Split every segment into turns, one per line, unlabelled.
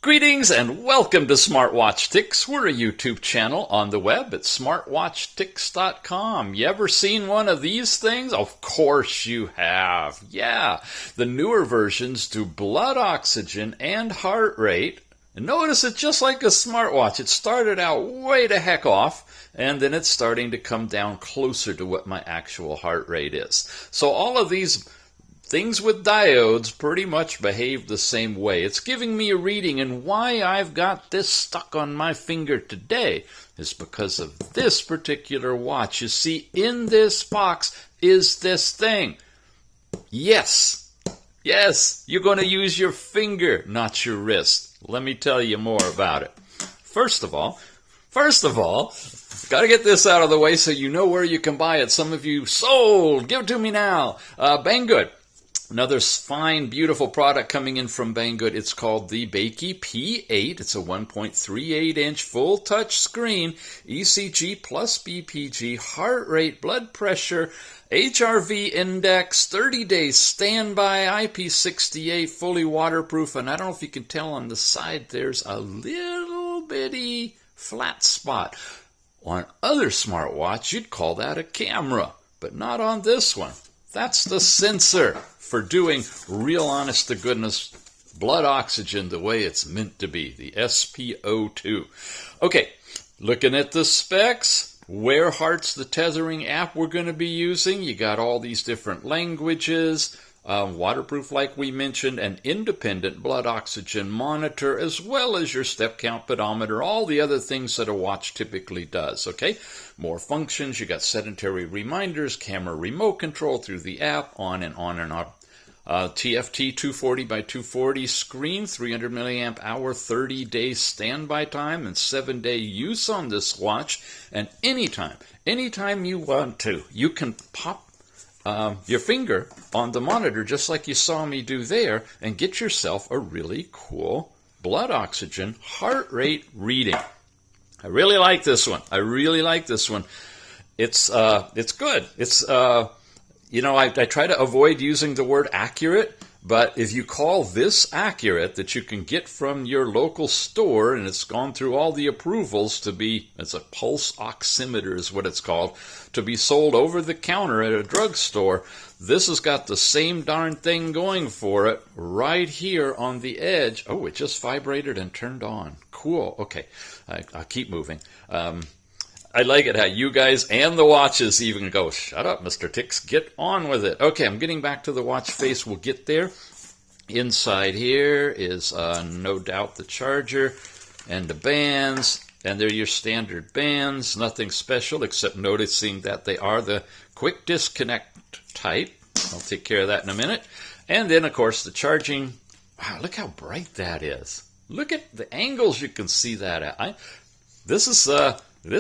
Greetings and welcome to Smartwatch Ticks. We're a YouTube channel on the web at smartwatchticks.com. You ever seen one of these things? Of course you have. Yeah, the newer versions do blood oxygen and heart rate. And notice it's just like a smartwatch. It started out way the heck off, and then it's starting to come down closer to what my actual heart rate is. So all of these things with diodes pretty much behave the same way. It's giving me a reading, and why I've got this stuck on my finger today is because of this particular watch. You see, in this box is this thing. Yes, you're going to use your finger, not your wrist. Let me tell you more about it. First of all, got to get this out of the way so you know where you can buy it. Some of you, sold, give it to me now. Banggood. Another fine, beautiful product coming in from Banggood. It's called the Bakeey P8. It's a 1.38-inch full touch screen, Ecg plus PPG, heart rate, blood pressure, HRV index, 30 days standby, IP68, fully waterproof. And I don't know if you can tell on the side, there's a little bitty flat spot. On other smartwatch, you'd call that a camera, but not on this one. That's the sensor for doing real honest-to-goodness blood oxygen the way it's meant to be, the SpO2. Okay, looking at the specs, WearHeart's the tethering app we're going to be using. You got all these different languages, waterproof like we mentioned, an independent blood oxygen monitor, as well as your step count pedometer, all the other things that a watch typically does, okay? More functions, you got sedentary reminders, camera remote control through the app, on and on and on. TFT 240 by 240 screen, 300 milliamp hour, 30-day standby time, and 7-day use on this watch. And anytime you want to, you can pop your finger on the monitor, just like you saw me do there, and get yourself a really cool blood oxygen heart rate reading. I really like this one. It's good. I try to avoid using the word accurate, but if you call this accurate, that you can get from your local store, and it's gone through all the approvals to be, it's a pulse oximeter is what it's called, to be sold over the counter at a drugstore, this has got the same darn thing going for it right here on the edge. Oh, it just vibrated and turned on. Cool. Okay, I'll keep moving. I like it how you guys and the watches even go, shut up, Mr. Ticks, get on with it. Okay, I'm getting back to the watch face. We'll get there. Inside here is no doubt the charger and the bands, and they're your standard bands. Nothing special except noticing that they are the quick disconnect type. I'll take care of that in a minute. And then, of course, the charging. Wow, look how bright that is. Look at the angles you can see that at. This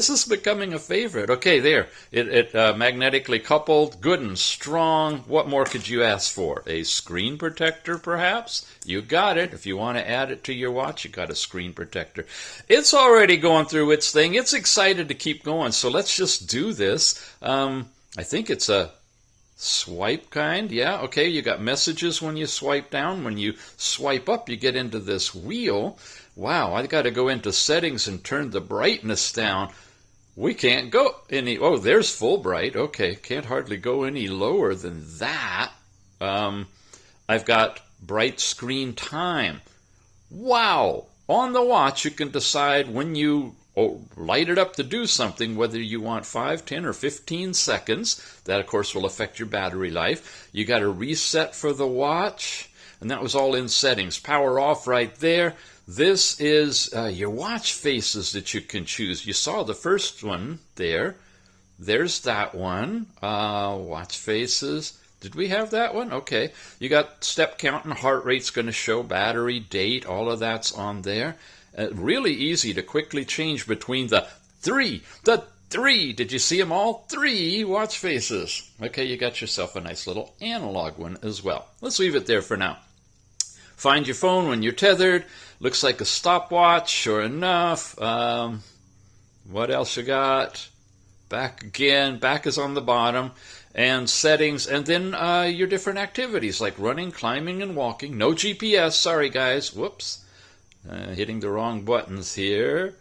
is becoming a favorite. Okay, there. It magnetically coupled, good and strong. What more could you ask for? A screen protector, perhaps? You got it. If you want to add it to your watch, you got a screen protector. It's already going through its thing. It's excited to keep going. So let's just do this. I think it's a swipe kind. Yeah, okay, you got messages when you swipe down. When you swipe up, you get into this wheel. Wow, I got to go into settings and turn the brightness down. We can't go any, oh, there's full bright. Okay, can't hardly go any lower than that. I've got bright screen time. Wow, on the watch you can decide when you light it up to do something, whether you want 5, 10, or 15 seconds. That, of course, will affect your battery life. You got a reset for the watch, and that was all in settings. Power off right there. This is your watch faces that you can choose. You saw the first one there. There's that one. Watch faces. Did we have that one? Okay. You got step count and heart rate's going to show, battery, date, all of that's on there. Really easy to quickly change between the three. Did you see them all? 3 watch faces. Okay, you got yourself a nice little analog one as well. Let's leave it there for now. Find your phone when you're tethered. Looks like a stopwatch, sure enough. What else you got? Back again. Back is on the bottom. And settings. And then your different activities like running, climbing, and walking. No GPS. Sorry, guys. Whoops. Hitting the wrong buttons here.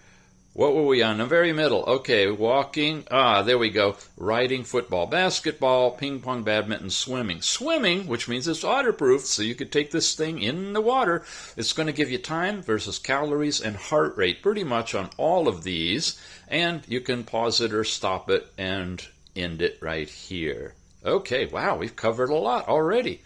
What were we on? The very middle. Okay, walking. There we go. Riding, football, basketball, ping pong, badminton, swimming. Swimming, which means it's waterproof, so you could take this thing in the water. It's going to give you time versus calories and heart rate pretty much on all of these. And you can pause it or stop it and end it right here. Okay, wow, we've covered a lot already.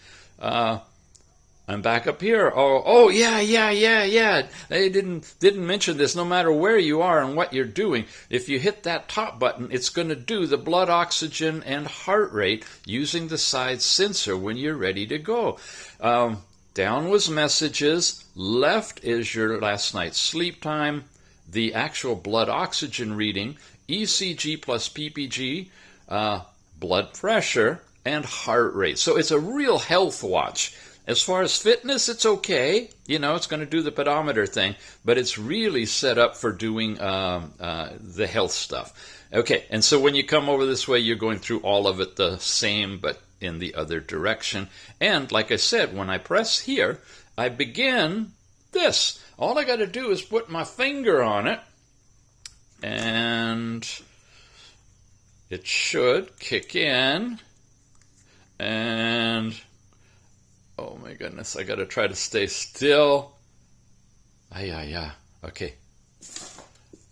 I'm back up here. Oh, yeah. They didn't mention this. No matter where you are and what you're doing, if you hit that top button, it's going to do the blood oxygen and heart rate using the side sensor when you're ready to go. Down was messages. Left is your last night's sleep time. The actual blood oxygen reading, ECG plus PPG, blood pressure, and heart rate. So it's a real health watch. As far as fitness, it's okay. You know, it's going to do the pedometer thing, but it's really set up for doing the health stuff. Okay, and so when you come over this way, you're going through all of it the same, but in the other direction. And like I said, when I press here, I begin this. All I got to do is put my finger on it, and it should kick in, and oh my goodness, I gotta try to stay still. Okay.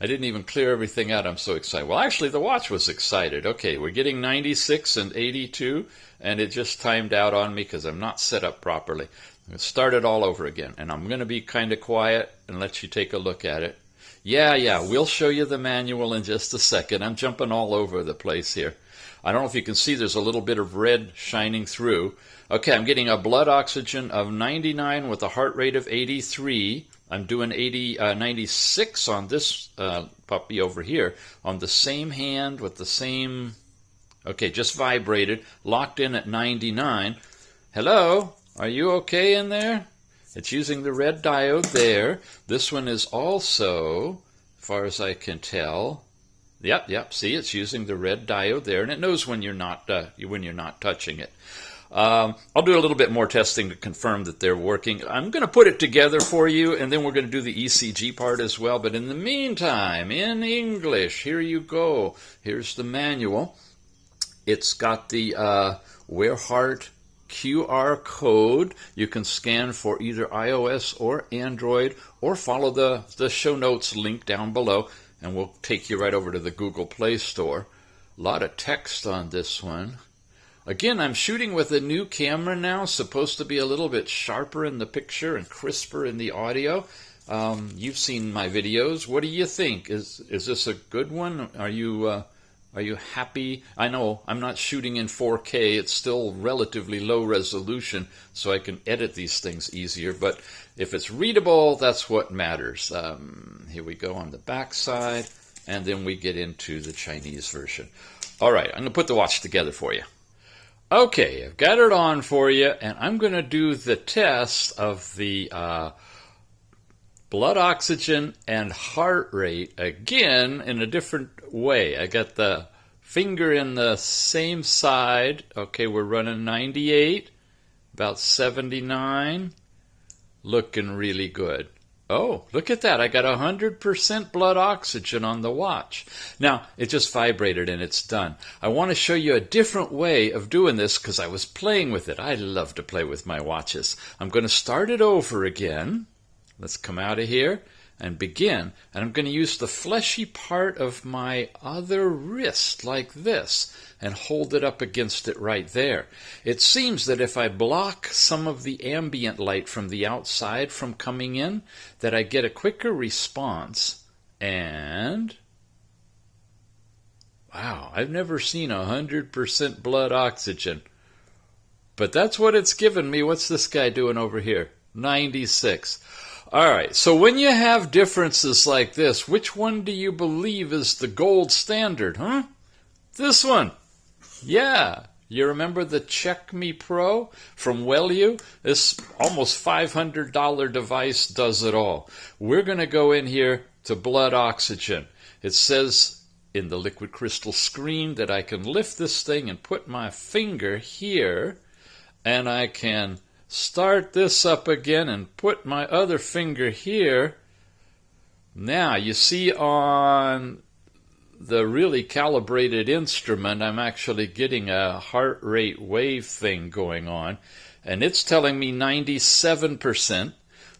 I didn't even clear everything out. I'm so excited. Well, actually, the watch was excited. Okay, we're getting 96 and 82, and it just timed out on me because I'm not set up properly. I'm going to start it all over again, and I'm going to be kind of quiet and let you take a look at it. Yeah, we'll show you the manual in just a second. I'm jumping all over the place here. I don't know if you can see there's a little bit of red shining through. Okay, I'm getting a blood oxygen of 99 with a heart rate of 83. I'm doing 96 on this puppy over here on the same hand with the same... Okay, just vibrated, locked in at 99. Hello, are you okay in there? It's using the red diode there. This one is also, as far as I can tell... Yep. See, it's using the red diode there, and it knows when you're not touching it. I'll do a little bit more testing to confirm that they're working. I'm going to put it together for you, and then we're going to do the ECG part as well. But in the meantime, in English, here you go. Here's the manual. It's got the WearHeart QR code. You can scan for either iOS or Android, or follow the show notes link down below, and we'll take you right over to the Google Play Store. A lot of text on this one. Again, I'm shooting with a new camera now, supposed to be a little bit sharper in the picture and crisper in the audio. You've seen my videos. What do you think? Is this a good one? Are you happy? I know I'm not shooting in 4K. It's still relatively low resolution, so I can edit these things easier. But if it's readable, that's what matters. Here we go on the back side, and then we get into the Chinese version. All right, I'm going to put the watch together for you. Okay, I've got it on for you, and I'm going to do the test of the blood oxygen and heart rate again in a different way. I got the finger in the same side. Okay, we're running 98, about 79, looking really good. Oh, look at that. I got 100% blood oxygen on the watch. Now, it just vibrated and it's done. I want to show you a different way of doing this because I was playing with it. I love to play with my watches. I'm going to start it over again. Let's come out of here and begin. And I'm going to use the fleshy part of my other wrist like this and hold it up against it right there. It seems that if I block some of the ambient light from the outside from coming in, that I get a quicker response. And wow, I've never seen 100% blood oxygen. But that's what it's given me. What's this guy doing over here? 96. All right, so when you have differences like this, which one do you believe is the gold standard, huh? This one. Yeah. You remember the Check Me Pro from WellU? This almost $500 device does it all. We're going to go in here to blood oxygen. It says in the liquid crystal screen that I can lift this thing and put my finger here, and I can start this up again and put my other finger here. Now, you see on the really calibrated instrument, I'm actually getting a heart rate wave thing going on, and it's telling me 97%.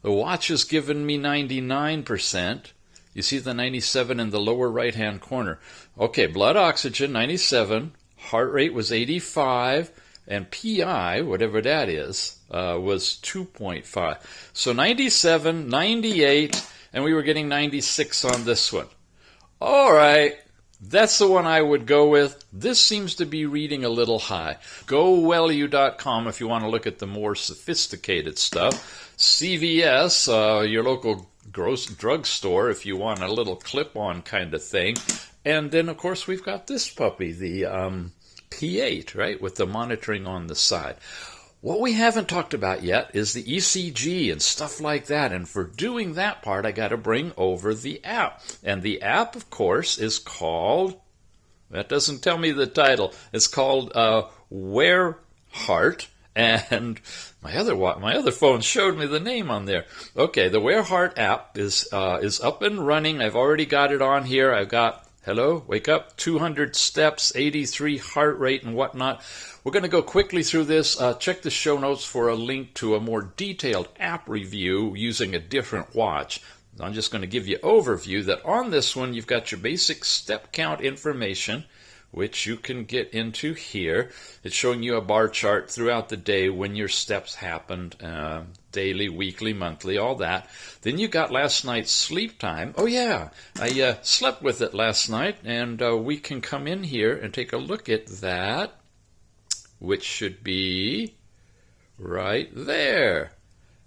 The watch is giving me 99%. You see the 97 in the lower right-hand corner. Okay, blood oxygen, 97. Heart rate was 85. And PI, whatever that is, was 2.5. So 97, 98, and we were getting 96 on this one. All right. That's the one I would go with. This seems to be reading a little high. GoWellU.com if you want to look at the more sophisticated stuff. CVS, your local drugstore, if you want a little clip-on kind of thing. And then, of course, we've got this puppy, the P8, right, with the monitoring on the side. What we haven't talked about yet is the ECG and stuff like that, and for doing that part, I got to bring over the app. And the app, of course, is called, that doesn't tell me the title, it's called WearHeart, and my other phone showed me the name on there. Okay, the WearHeart app is up and running. I've already got it on here. I've got, hello, wake up, 200 steps, 83 heart rate, and whatnot. We're going to go quickly through this. Check the show notes for a link to a more detailed app review using a different watch. I'm just going to give you an overview that on this one, you've got your basic step count information, which you can get into here. It's showing you a bar chart throughout the day when your steps happened, daily, weekly, monthly, all that. Then you got last night's sleep time. Oh yeah, I slept with it last night, and we can come in here and take a look at that, which should be right there.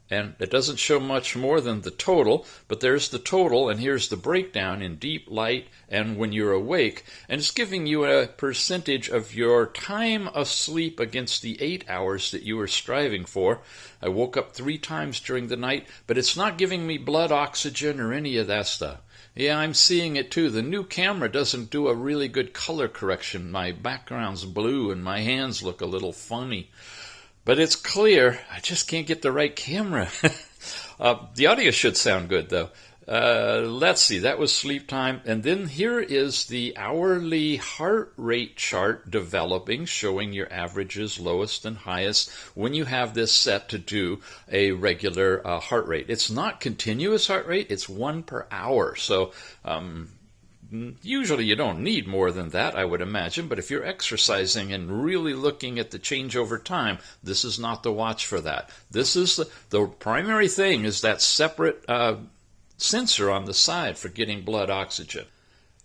And it doesn't show much more than the total, but there's the total, and here's the breakdown in deep, light, and when you're awake. And it's giving you a percentage of your time asleep against the 8 hours that you were striving for. I woke up 3 times during the night, but it's not giving me blood oxygen or any of that stuff. Yeah, I'm seeing it too. The new camera doesn't do a really good color correction. My background's blue and my hands look a little funny. But it's clear. I just can't get the right camera. The audio should sound good, though. Let's see. That was sleep time. And then here is the hourly heart rate chart developing, showing your averages, lowest and highest, when you have this set to do a regular heart rate. It's not continuous heart rate. It's 1 per hour. So usually you don't need more than that, I would imagine, but if you're exercising and really looking at the change over time, this is not the watch for that. This is the primary thing is that separate sensor on the side for getting blood oxygen.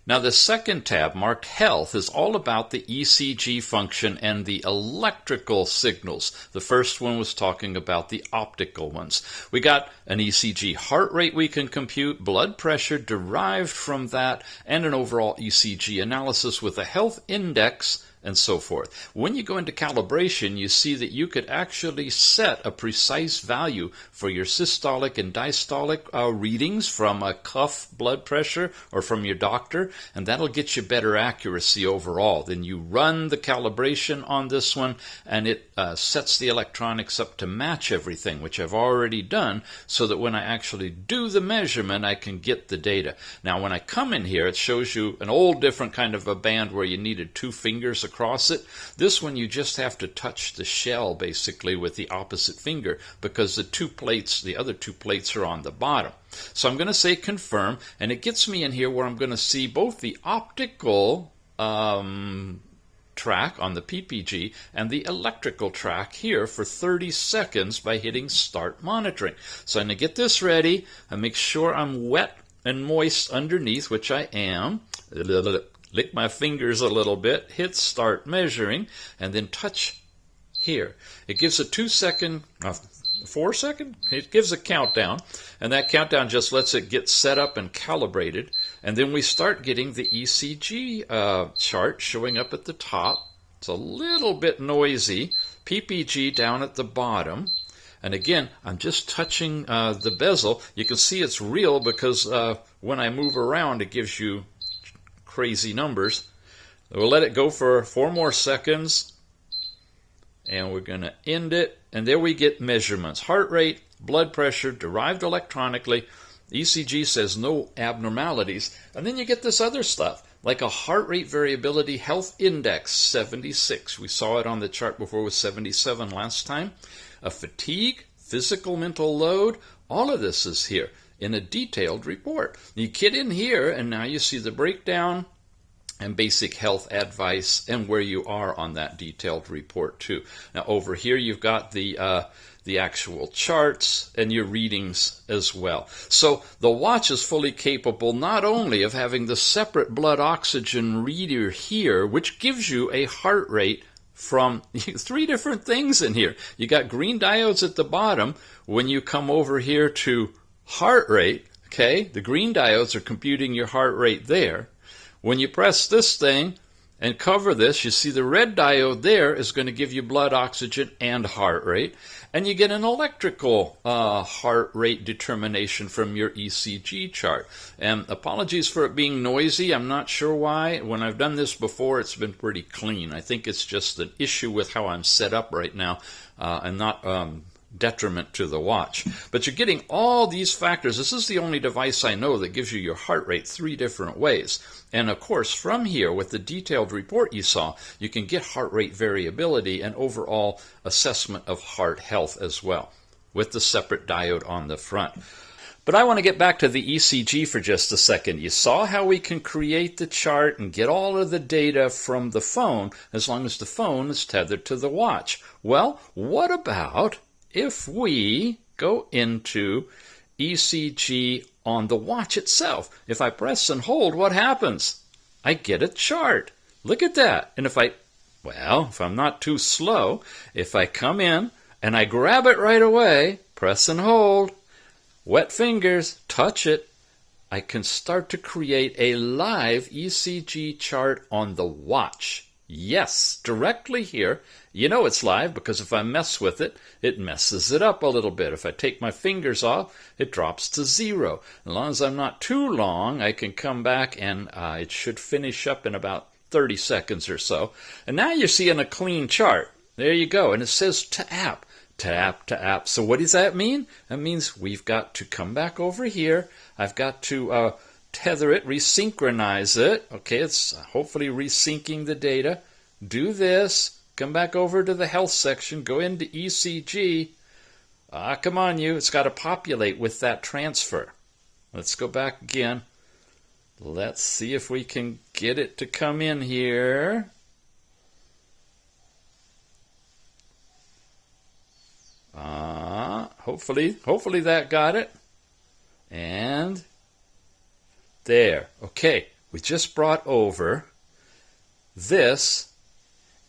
Now, the second tab, marked Health, is all about the Ecg function and the electrical signals. The first one was talking about the optical ones. We got an Ecg heart rate we can compute, blood pressure derived from that, and an overall Ecg analysis with a health index, and so forth. When you go into calibration, you see that you could actually set a precise value for your systolic and diastolic readings from a cuff blood pressure or from your doctor, and that'll get you better accuracy overall. Then you run the calibration on this one, and it sets the electronics up to match everything, which I've already done, so that when I actually do the measurement, I can get the data. Now, when I come in here, it shows you an old different kind of a band where you needed 2 fingers across it. This one you just have to touch the shell basically with the opposite finger because the other two plates are on the bottom. So I'm going to say confirm, and it gets me in here where I'm going to see both the optical track on the PPG and the electrical track here for 30 seconds by hitting start monitoring. So I'm going to get this ready and make sure I'm wet and moist underneath, which I am. Lick my fingers a little bit, hit start measuring, and then touch here. It gives a 2-second, 4-second? It gives a countdown, and that countdown just lets it get set up and calibrated. And then we start getting the Ecg chart showing up at the top. It's a little bit noisy. PPG down at the bottom. And again, I'm just touching the bezel. You can see it's real because when I move around, it gives you crazy numbers. We'll let it go for 4 more seconds, and we're going to end it and there we get measurements. Heart rate, blood pressure, derived electronically. ECG says no abnormalities. And then you get this other stuff, like a heart rate variability health index, 76. We saw it on the chart before with 77 last time. A fatigue, physical mental load, all of this is here in a detailed report. You get in here, and now you see the breakdown and basic health advice and where you are on that detailed report too. Now over here you've got the actual charts and your readings as well. So the watch is fully capable not only of having the separate blood oxygen reader here, which gives you a heart rate from 3 different things in here. You got green diodes at the bottom. When you come over here to heart rate, okay, the green diodes are computing your heart rate there. When you press this thing and cover this, you see the red diode there is going to give you blood oxygen and heart rate. And you get an electrical heart rate determination from your ECG chart. And apologies for it being noisy. I'm not sure why. When I've done this before, it's been pretty clean. I think it's just an issue with how I'm set up right now and not detriment to the watch. But you're getting all these factors. This is the only device I know that gives you your heart rate 3 different ways. And of course, from here, with the detailed report you saw, you can get heart rate variability and overall assessment of heart health as well, with the separate diode on the front. But I want to get back to the ECG for just a second. You saw how we can create the chart and get all of the data from the phone as long as the phone is tethered to the watch. Well, what about if we go into ECG on the watch itself? If I press and hold, what happens? I get a chart. Look at that. And if I'm not too slow, if I come in and I grab it right away, press and hold, wet fingers, touch it, I can start to create a live ECG chart on the watch. Yes, directly here. You know it's live because if I mess with it, it messes it up a little bit. If I take my fingers off, it drops to 0. As long as I'm not too long, I can come back and it should finish up in about 30 seconds or so. And now you're seeing a clean chart. There you go. And it says to app, to app, to app. So what does that mean? That means we've got to come back over here. I've got to tether it, resynchronize it. Okay, it's hopefully resyncing the data. Do this. Come back over to the health section. Go into ECG. Come on, you. It's got to populate with that transfer. Let's go back again. Let's see if we can get it to come in here. Hopefully that got it. And there. Okay, we just brought over this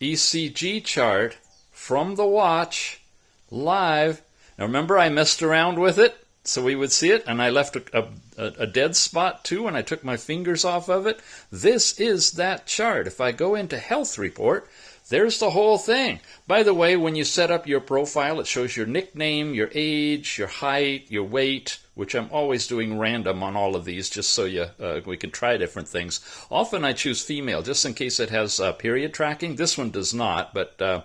ECG chart from the watch live. Now remember, I messed around with it so we would see it, and I left a dead spot too when I took my fingers off of it. This is that chart. If I go into health report, there's the whole thing. By the way, when you set up your profile, it shows your nickname, your age, your height, your weight, which I'm always doing random on all of these just so we can try different things. Often I choose female just in case it has period tracking. This one does not, but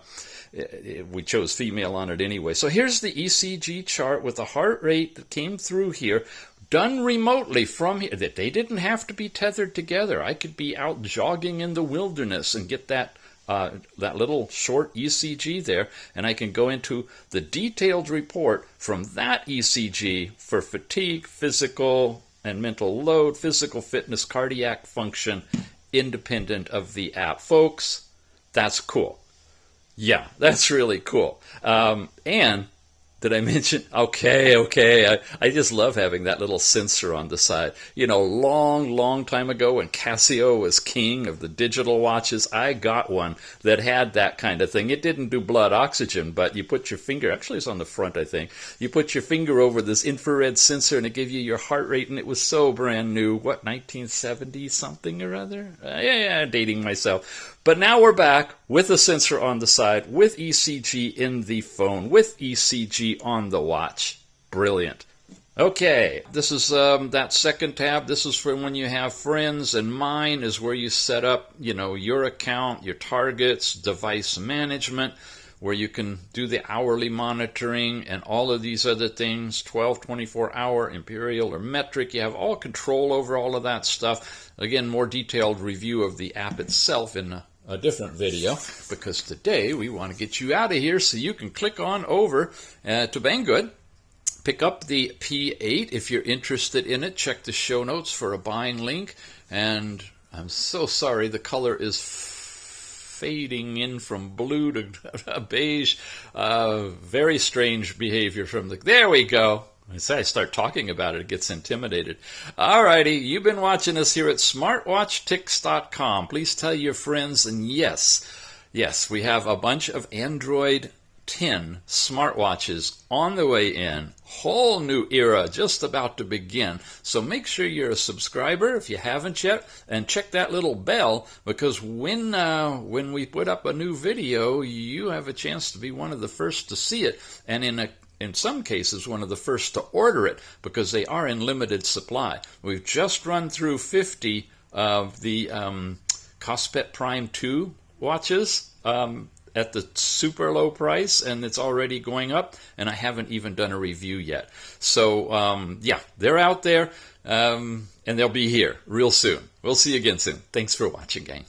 we chose female on it anyway. So here's the ECG chart with the heart rate that came through here, done remotely from here. They didn't have to be tethered together. I could be out jogging in the wilderness and get that little short ECG there, and I can go into the detailed report from that ECG for fatigue, physical and mental load, physical fitness, cardiac function, independent of the app. Folks, that's cool. Yeah, that's really cool. And did I mention? Okay. I just love having that little sensor on the side. You know, long time ago when Casio was king of the digital watches, I got one that had that kind of thing. It didn't do blood oxygen, but you put your finger, actually it's on the front, I think. You put your finger over this infrared sensor and it gave you your heart rate, and it was so brand new. What, 1970 something or other? Yeah, dating myself. But now we're back with a sensor on the side, with ECG in the phone, with ECG on the watch. Brilliant. Okay, this is that second tab. This is for when you have friends, and mine is where you set up, your account, your targets, device management. where you can do the hourly monitoring and all of these other things, 12, 24-hour, imperial or metric. You have all control over all of that stuff. Again, more detailed review of the app itself in a different video, because today we want to get you out of here so you can click on over to Banggood, pick up the P8 if you're interested in it. Check the show notes for a buying link. And I'm so sorry, the color is fading in from blue to beige. Very strange behavior from the... There we go. I say I start talking about it, it gets intimidated. Alrighty, you've been watching us here at smartwatchtics.com. Please tell your friends, and yes, we have a bunch of Android 10 smartwatches on the way in. Whole new era just about to begin. So make sure you're a subscriber if you haven't yet, and check that little bell, because when we put up a new video, you have a chance to be one of the first to see it, and in some cases, one of the first to order it, because they are in limited supply. We've just run through 50 of the Cospet Prime 2 watches at the super low price, and it's already going up, and I haven't even done a review yet. So, yeah, they're out there, and they'll be here real soon. We'll see you again soon. Thanks for watching, gang.